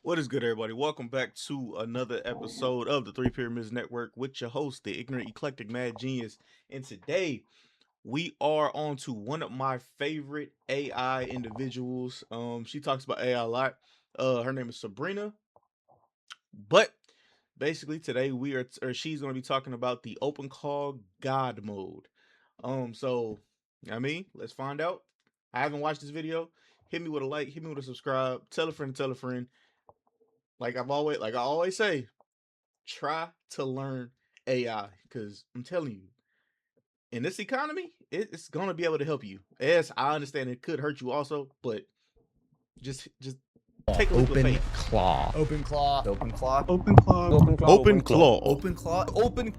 What is good, everybody? Welcome back to another episode of the Three Pyramids Network with your host, the ignorant, eclectic, mad genius. And today we are on to one of my favorite AI individuals. She talks about AI a lot. Her name is Sabrina. But basically, today she's going to be talking about the OpenClaw God mode. So let's find out. I haven't watched this video. Hit me with a like, hit me with a subscribe, tell a friend, tell a friend. Like I always say, try to learn AI because I'm telling you, in this economy, it's gonna be able to help you. Yes, I understand it could hurt you also, but just take a leap of faith. OpenClaw. OpenClaw. OpenClaw. OpenClaw. OpenClaw. OpenClaw. Open.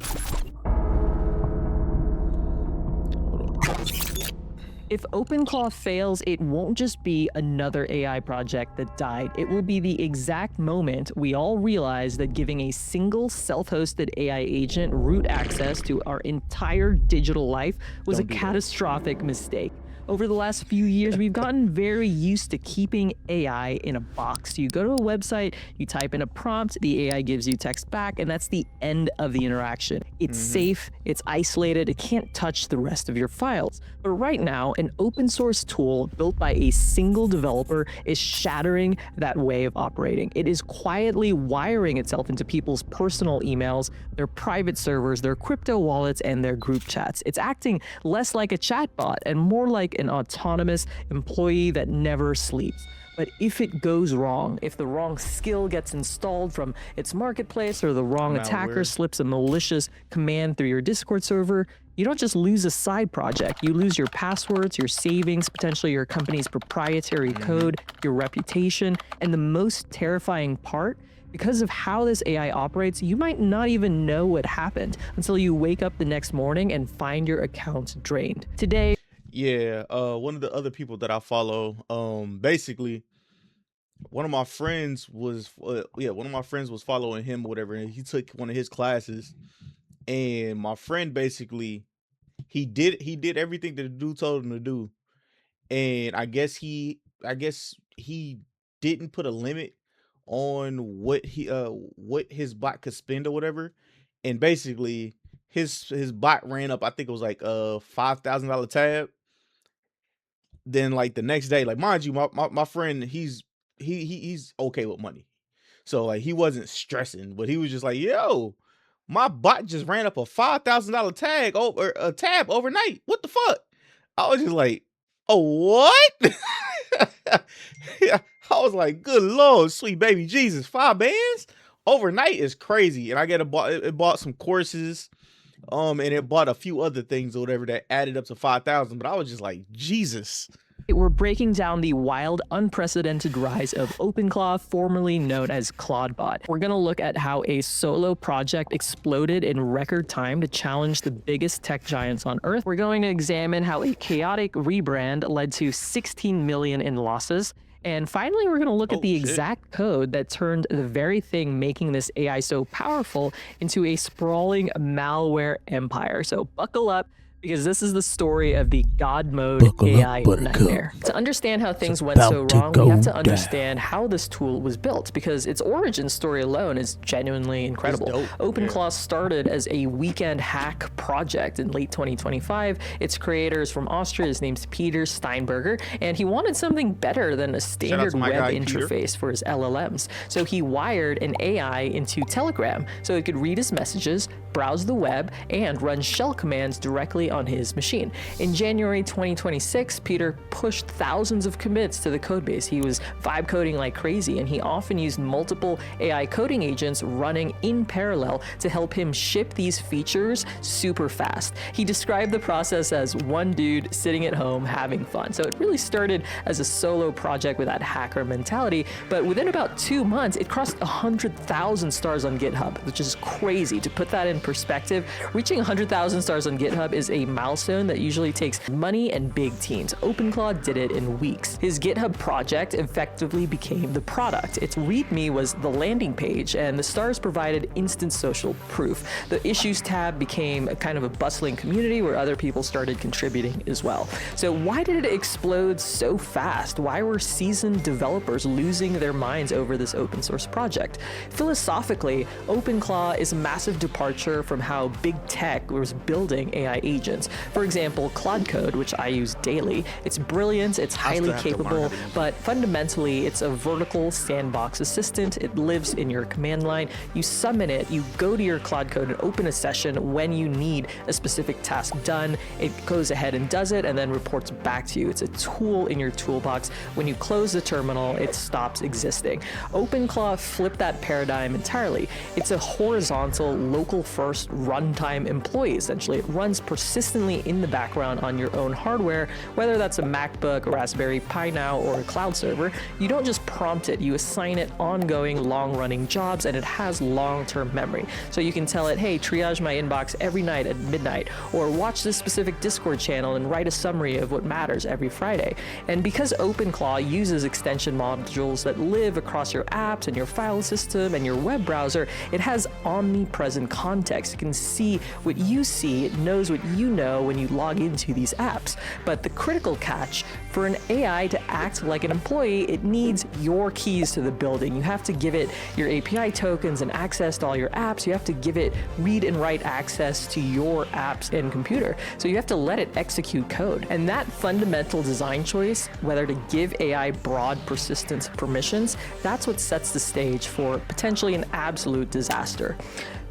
If OpenClaw fails, it won't just be another AI project that died. It will be the exact moment we all realize that giving a single self-hosted AI agent root access to our entire digital life was a catastrophic mistake. Over the last few years, we've gotten very used to keeping AI in a box. You go to a website, you type in a prompt, the AI gives you text back, and that's the end of the interaction. It's safe, it's isolated, it can't touch the rest of your files. But right now, an open source tool built by a single developer is shattering that way of operating. It is quietly wiring itself into people's personal emails, their private servers, their crypto wallets, and their group chats. It's acting less like a chatbot and more like an autonomous employee that never sleeps. But if it goes wrong, if the wrong skill gets installed from its marketplace or the wrong attacker slips a malicious command through your Discord server, you don't just lose a side project, you lose your passwords, your savings, potentially your company's proprietary code, your reputation, and the most terrifying part, because of how this AI operates, you might not even know what happened until you wake up the next morning and find your account drained. Today, one of the other people that I follow, basically, one of my friends was following him or whatever, and he took one of his classes, and my friend basically he did everything that the dude told him to do, and I guess he didn't put a limit on what his bot could spend or whatever, and basically his bot ran up, I think it was like a $5,000 tab. Then like the next day, like mind you, my friend, he's okay with money. So like he wasn't stressing, but he was just like, yo, my bot just ran up a $5,000 tag over a tab overnight. What the fuck? I was just like, oh, what? Yeah, I was like, good Lord, sweet baby Jesus, 5 bands overnight is crazy. And I it bought some courses. And it bought a few other things or whatever that added up to 5,000, but I was just like, Jesus. we're breaking down the wild, unprecedented rise of OpenClaw, formerly known as Claudebot. We're gonna look at how a solo project exploded in record time to challenge the biggest tech giants on Earth. We're going to examine how a chaotic rebrand led to 16 million in losses. And finally, we're going to look at the exact code that turned the very thing making this AI so powerful into a sprawling malware empire. So buckle up, because this is the story of the God mode AI nightmare. To understand how things went so wrong, we have to understand how this tool was built, because its origin story alone is genuinely incredible. OpenClaw started as a weekend hack project in late 2025. Its creator is from Austria. His name's Peter Steinberger, and he wanted something better than a standard web interface for his LLMs. So he wired an AI into Telegram so it could read his messages, browse the web, and run shell commands directly on his machine. In January 2026, Peter pushed thousands of commits to the codebase. He was vibe coding like crazy, and he often used multiple AI coding agents running in parallel to help him ship these features super fast. He described the process as one dude sitting at home having fun. So it really started as a solo project with that hacker mentality, but within about 2 months, it crossed 100,000 stars on GitHub, which is crazy. To put that in perspective, reaching 100,000 stars on GitHub is a milestone that usually takes money and big teams. OpenClaw did it in weeks. His GitHub project effectively became the product. Its README was the landing page, and the stars provided instant social proof. The issues tab became a kind of a bustling community where other people started contributing as well. So why did it explode so fast? Why were seasoned developers losing their minds over this open source project? Philosophically, OpenClaw is a massive departure from how big tech was building AI agents. For example, Claude Code, which I use daily, it's brilliant, it's highly capable, but fundamentally it's a vertical sandbox assistant. It lives in your command line. You summon it, you go to your Claude Code and open a session when you need a specific task done. It goes ahead and does it and then reports back to you. It's a tool in your toolbox. When you close the terminal, it stops existing. OpenClaw flipped that paradigm entirely. It's a horizontal, local-first runtime employee, essentially. It runs persistently in the background on your own hardware, whether that's a MacBook, a Raspberry Pi now, or a cloud server. You don't just prompt it, you assign it ongoing, long-running jobs, and it has long-term memory. So you can tell it, hey, triage my inbox every night at midnight, or watch this specific Discord channel and write a summary of what matters every Friday. And because OpenClaw uses extension modules that live across your apps and your file system and your web browser, it has omnipresent context. It can see what you see, it knows what you know when you log into these apps. But the critical catch, for an AI to act like an employee, it needs your keys to the building. You have to give it your API tokens and access to all your apps. You have to give it read and write access to your apps and computer. So you have to let it execute code. And that fundamental design choice, whether to give AI broad persistence permissions, that's what sets the stage for potentially an absolute disaster.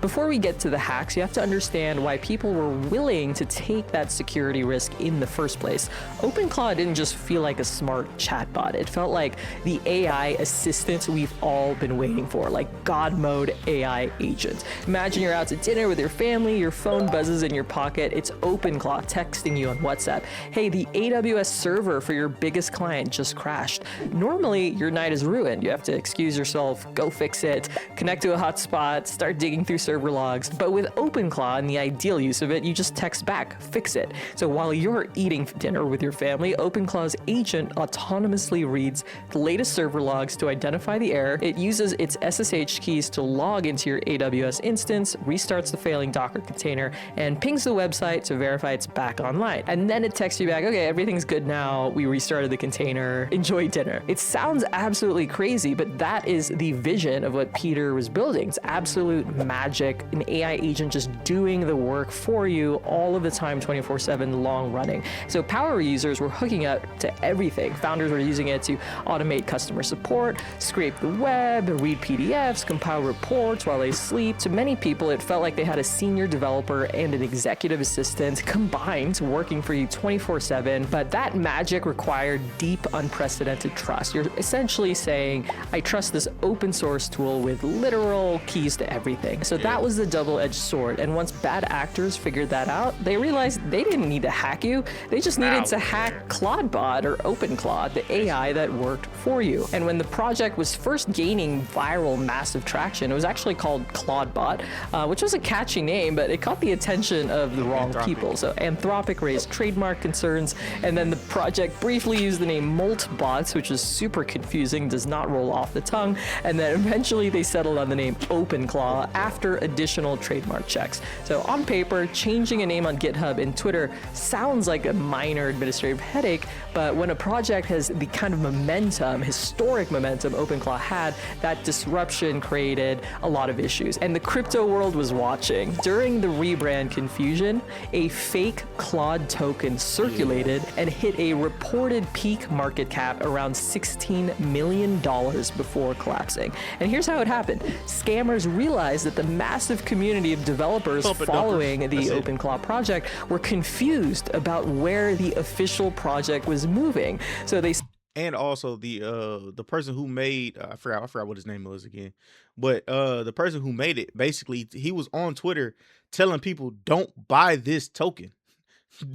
Before we get to the hacks, you have to understand why people were willing to take that security risk in the first place. OpenClaw didn't just feel like a smart chatbot. It felt like the AI assistant we've all been waiting for, like God mode AI agent. Imagine you're out to dinner with your family, your phone buzzes in your pocket, it's OpenClaw texting you on WhatsApp. Hey, the AWS server for your biggest client just crashed. Normally, your night is ruined. You have to excuse yourself, go fix it, connect to a hotspot, start digging through server logs. But with OpenClaw and the ideal use of it, you just text back, fix it. So while you're eating dinner with your family, OpenClaw's agent autonomously reads the latest server logs to identify the error. It uses its SSH keys to log into your AWS instance, restarts the failing Docker container, and pings the website to verify it's back online. And then it texts you back, okay, everything's good now. We restarted the container. Enjoy dinner. It sounds absolutely crazy, but that is the vision of what Peter was building. It's absolute magic, an AI agent just doing the work for you all of the time, 24/7, long running. So power users were hooking up to everything. Founders were using it to automate customer support, scrape the web, read PDFs, compile reports while they sleep. To many people, it felt like they had a senior developer and an executive assistant combined working for you 24/7. But that magic required deep, unprecedented trust. You're essentially saying, I trust this open source tool with literal keys to everything. So that was the double-edged sword. And once bad actors figured that out, they realized they didn't need to hack you. They just needed to hack ClaudeBot or OpenClaw, the AI that worked for you. And when the project was first gaining viral, massive traction, it was actually called ClaudeBot, which was a catchy name, but it caught the attention of the wrong people. So Anthropic raised trademark concerns, and then the project briefly used the name MoltBots, which is super confusing, does not roll off the tongue, and then eventually they settled on the name OpenClaw after additional trademark checks. So on paper, changing a name on GitHub and Twitter sounds like a minor administrative headache, but when a project has the kind of momentum, historic momentum OpenClaw had, that disruption created a lot of issues. And the crypto world was watching. During the rebrand confusion, a fake Claude token circulated and hit a reported peak market cap around $16 million before collapsing. And here's how it happened. Scammers realized that the massive community of developers following the OpenClaw project were confused about where the official project was moving. So they And also the person who made I forgot what his name was again, but the person who made it, basically he was on Twitter telling people, don't buy this token.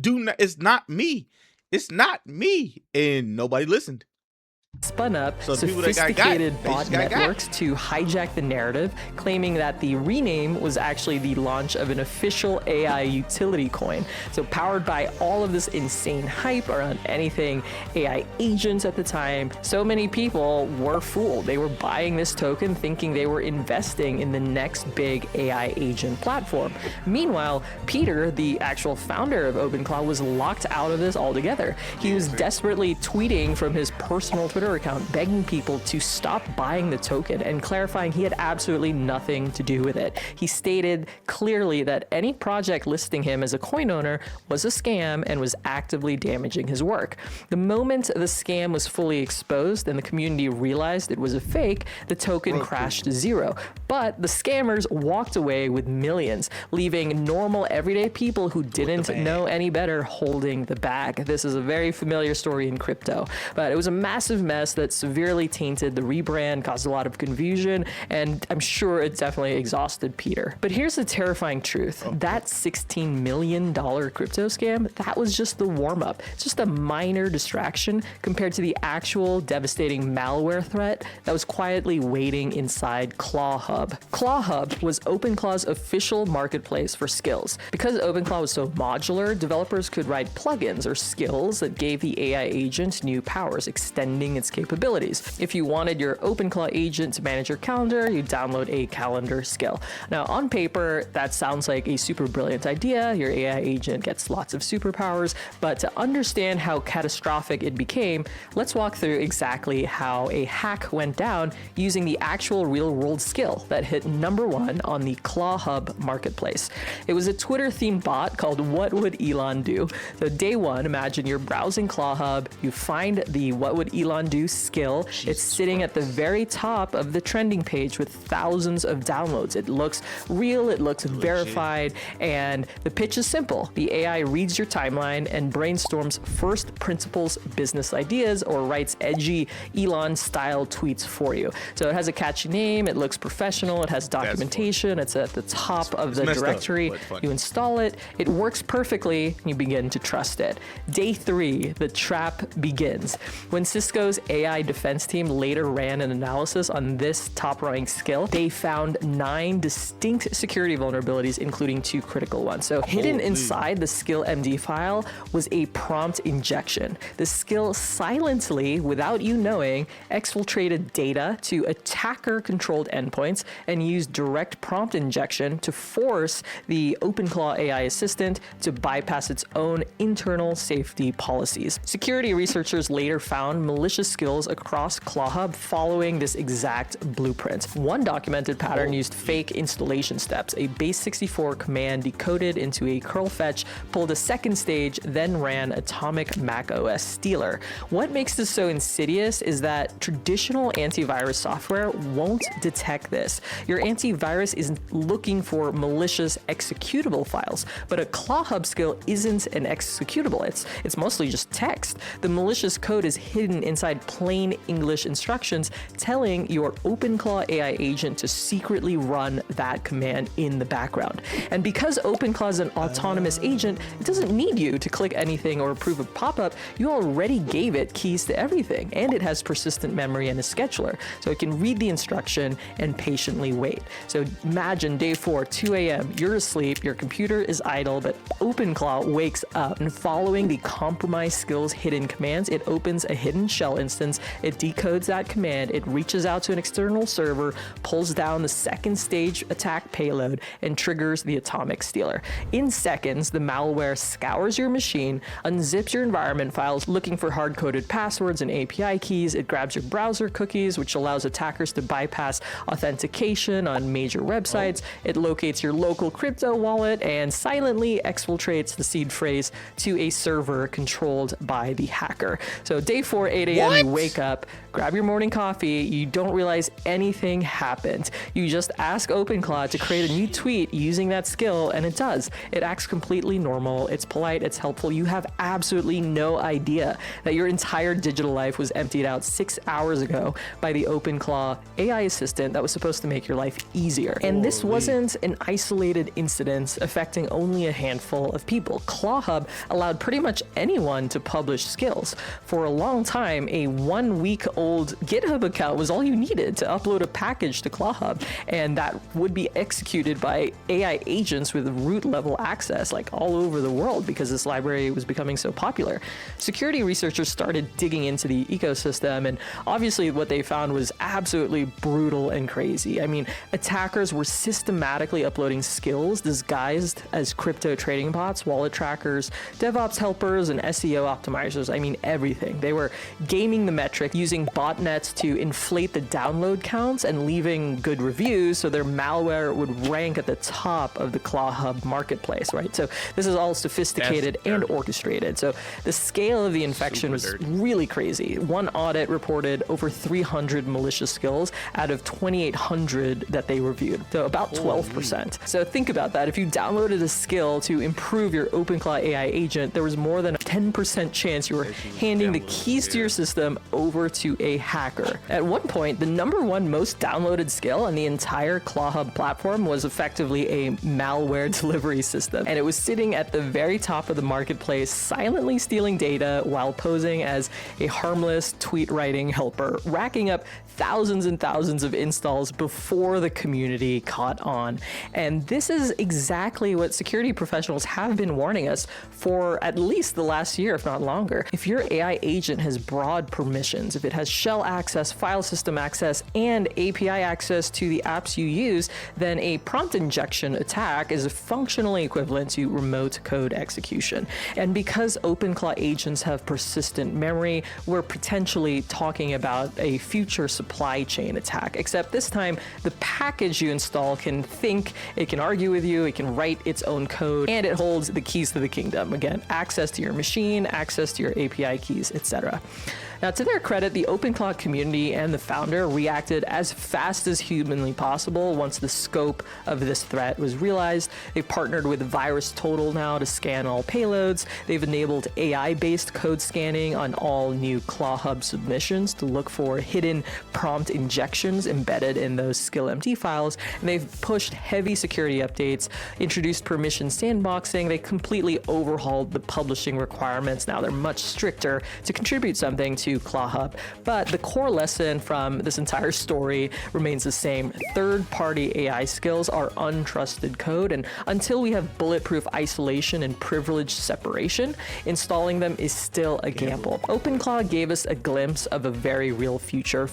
Do not, it's not me, and nobody listened. spun up So the people that got sophisticated they bot just got networks to hijack the narrative, claiming that the rename was actually the launch of an official AI utility coin. So powered by all of this insane hype around anything AI agents at the time, so many people were fooled. They were buying this token thinking they were investing in the next big AI agent platform. Meanwhile, Peter, the actual founder of OpenClaw, was locked out of this altogether. He was desperately tweeting from his personal Twitter account begging people to stop buying the token and clarifying he had absolutely nothing to do with it. He stated clearly that any project listing him as a coin owner was a scam and was actively damaging his work. The moment the scam was fully exposed and the community realized it was a fake, the token crashed to zero. But the scammers walked away with millions, leaving normal everyday people who didn't know any better holding the bag. This is a very familiar story in crypto, but it was a massive mess that severely tainted the rebrand, caused a lot of confusion, and I'm sure it definitely exhausted Peter. But here's the terrifying truth. That $16 million crypto scam, that was just the warm-up. It's just a minor distraction compared to the actual devastating malware threat that was quietly waiting inside ClawHub. ClawHub was OpenClaw's official marketplace for skills. Because OpenClaw was so modular, developers could write plugins or skills that gave the AI agent new powers, extending its capabilities. If you wanted your OpenClaw agent to manage your calendar, you download a calendar skill. Now, on paper, that sounds like a super brilliant idea. Your AI agent gets lots of superpowers, but to understand how catastrophic it became, let's walk through exactly how a hack went down using the actual real-world skill that hit #1 on the ClawHub marketplace. It was a Twitter-themed bot called What Would Elon Do? So day one, imagine you're browsing ClawHub, you find the What Would Elon Do skill. It's sitting at the very top of the trending page with thousands of downloads. It looks real, it looks verified, and the pitch is simple. The AI reads your timeline and brainstorms first principles business ideas or writes edgy Elon-style tweets for you. So it has a catchy name, it looks professional, it has documentation, it's at the top of the directory. You install it, it works perfectly, and you begin to trust it. Day 3, the trap begins. When Cisco's AI defense team later ran an analysis on this top-ranking skill, they found 9 distinct security vulnerabilities, including 2 critical ones. So hidden inside the skill MD file was a prompt injection. The skill silently, without you knowing, exfiltrated data to attacker-controlled endpoints and used direct prompt injection to force the OpenClaw AI assistant to bypass its own internal safety policies. Security researchers later found malicious skills across ClawHub following this exact blueprint. One documented pattern used fake installation steps. A base64 command decoded into a curl fetch, pulled a second stage, then ran atomic macOS stealer. What makes this so insidious is that traditional antivirus software won't detect this. Your antivirus isn't looking for malicious executable files, but a ClawHub skill isn't an executable. It's mostly just text. The malicious code is hidden inside plain English instructions telling your OpenClaw AI agent to secretly run that command in the background. And because OpenClaw is an autonomous agent, it doesn't need you to click anything or approve a pop-up. You already gave it keys to everything, and it has persistent memory and a scheduler, so it can read the instruction and patiently wait. So imagine day 4, 2 a.m., you're asleep, your computer is idle, but OpenClaw wakes up, and following the compromised skills hidden commands, it opens a hidden shell instance, it decodes that command, it reaches out to an external server, pulls down the second stage attack payload, and triggers the atomic stealer. In seconds, the malware scours your machine, unzips your environment files looking for hard-coded passwords and API keys, it grabs your browser cookies, which allows attackers to bypass authentication on major websites, it locates your local crypto wallet, and silently exfiltrates the seed phrase to a server controlled by the hacker. So day 4, 8 a.m., you wake up, grab your morning coffee, you don't realize anything happened. You just ask OpenClaw to create a new tweet using that skill, and it does. It acts completely normal, it's polite, it's helpful. You have absolutely no idea that your entire digital life was emptied out 6 hours ago by the OpenClaw AI assistant that was supposed to make your life easier. And this wasn't an isolated incident affecting only a handful of people. ClawHub allowed pretty much anyone to publish skills. For a long time, a 1 week old GitHub account was all you needed to upload a package to ClawHub, and that would be executed by AI agents with root level access like all over the world because this library was becoming so popular. Security researchers started digging into the ecosystem, and obviously what they found was absolutely brutal and crazy. I mean, attackers were systematically uploading skills disguised as crypto trading bots, wallet trackers, DevOps helpers, and SEO optimizers. I mean, everything. They were gaming the metric using botnets to inflate the download counts and leaving good reviews so their malware would rank at the top of the ClawHub marketplace, right? So this is all sophisticated and orchestrated. So the scale of the infection was really crazy. One audit reported over 300 malicious skills out of 2,800 that they reviewed, so about 12%. So think about that. If you downloaded a skill to improve your OpenClaw AI agent, there was more than a 10% chance you were handing the keys to your system over to a hacker. At one point, the #1 most downloaded skill on the entire ClawHub platform was effectively a malware delivery system, and it was sitting at the very top of the marketplace, silently stealing data while posing as a harmless tweet writing helper, racking up thousands and thousands of installs before the community caught on. And this is exactly what security professionals have been warning us for at least the last year, if not longer. If your AI agent has broad permissions, if it has shell access, file system access, and API access to the apps you use, then a prompt injection attack is functionally equivalent to remote code execution. And because OpenClaw agents have persistent memory, we're potentially talking about a future supply chain attack, except this time the package you install can think, it can argue with you, it can write its own code, and it holds the keys to the kingdom. Again, access to your machine, access to your API keys, etc. Now, to their credit, the OpenClaw community and the founder reacted as fast as humanly possible once the scope of this threat was realized. They partnered with VirusTotal now to scan all payloads. They've enabled AI-based code scanning on all new ClawHub submissions to look for hidden prompt injections embedded in those skill-MD files. And they've pushed heavy security updates, introduced permission sandboxing. They completely overhauled the publishing requirements. Now they're much stricter to contribute something to ClawHub. But the core lesson from this entire story remains the same. Third-party AI skills are untrusted code, and until we have bulletproof isolation and privilege separation, installing them is still a gamble. OpenClaw gave us a glimpse of a very real future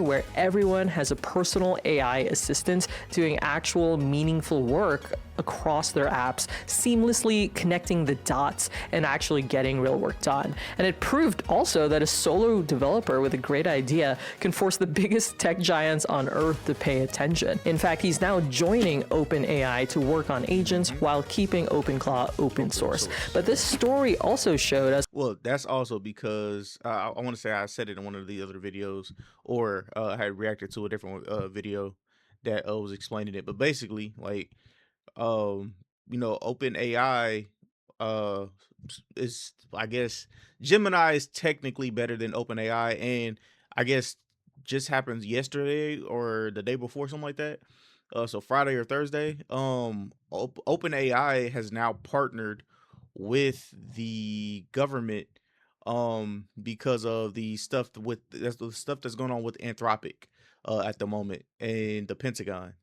where everyone has a personal AI assistant doing actual meaningful work across their apps, seamlessly connecting the dots and actually getting real work done. And it proved also that a solo developer with a great idea can force the biggest tech giants on earth to pay attention. In fact, he's now joining OpenAI to work on agents while keeping OpenClaw open source. But this story also showed us. Well, that's also because I want to say I said it in one of the other videos, or I had reacted to a different video that was explaining it. But basically, like, OpenAI is, I guess, Gemini is technically better than OpenAI, and I guess just happened yesterday or the day before, something like that. So Friday or Thursday, OpenAI has now partnered with the government because of the stuff that's going on with Anthropic at the moment and the Pentagon.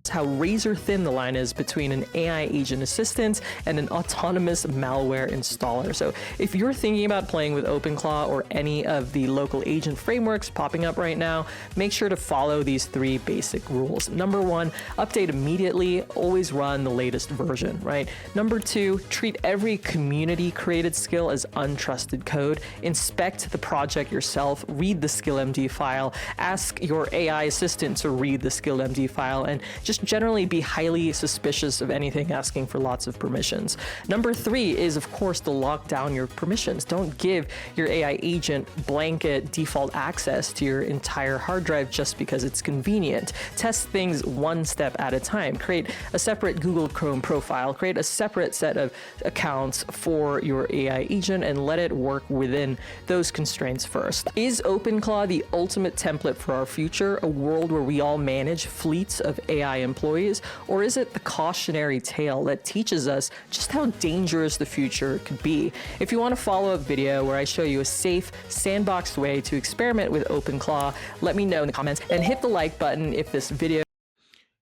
How razor thin the line is between an AI agent assistant and an autonomous malware installer. So if you're thinking about playing with OpenClaw or any of the local agent frameworks popping up right now, make sure to follow these 3 basic rules. #1, update immediately, always run the latest version, right? #2, treat every community created skill as untrusted code. Inspect the project yourself, read the skill.md file, ask your AI assistant to read the skill.md file, and just generally be highly suspicious of anything asking for lots of permissions. #3 is, of course, to lock down your permissions. Don't give your AI agent blanket default access to your entire hard drive just because it's convenient. Test things one step at a time. Create a separate Google Chrome profile, create a separate set of accounts for your AI agent, and let it work within those constraints first. Is OpenClaw the ultimate template for our future, a world where we all manage fleets of AI employees, or is it the cautionary tale that teaches us just how dangerous the future could be? If you want a follow-up video where I show you a safe, sandboxed way to experiment with OpenClaw, let me know in the comments, and hit the like button if this video.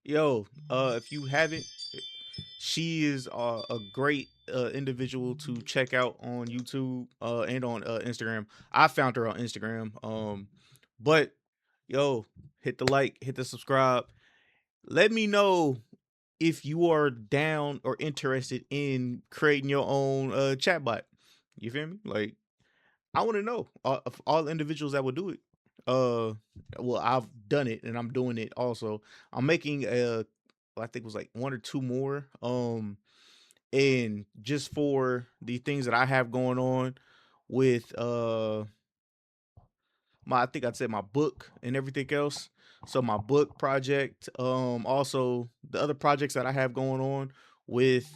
Yo, if you haven't, she is a great individual to check out on YouTube and on Instagram. I found her on Instagram. But yo, hit the like, hit the subscribe. Let me know if you are down or interested in creating your own chatbot. You feel me? Like, I want to know of all the individuals that would do it. Well, I've done it and I'm doing it also. I'm making I think it was like one or two more. And just for the things that I have going on with I think I'd say my book and everything else. So my book project, also the other projects that I have going on with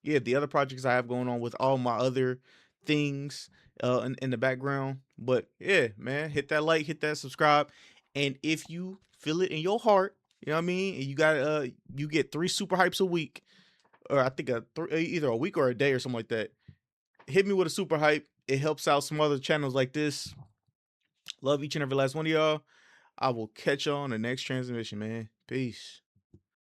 yeah, the other projects I have going on with all my other things in the background. But yeah, man, hit that like, hit that subscribe. And if you feel it in your heart, you know what I mean, and you got you get 3 super hypes a week, or I think either a week or a day or something like that. Hit me with a super hype. It helps out some other channels like this. Love each and every last one of y'all. I will catch y'all on the next transmission, man. Peace.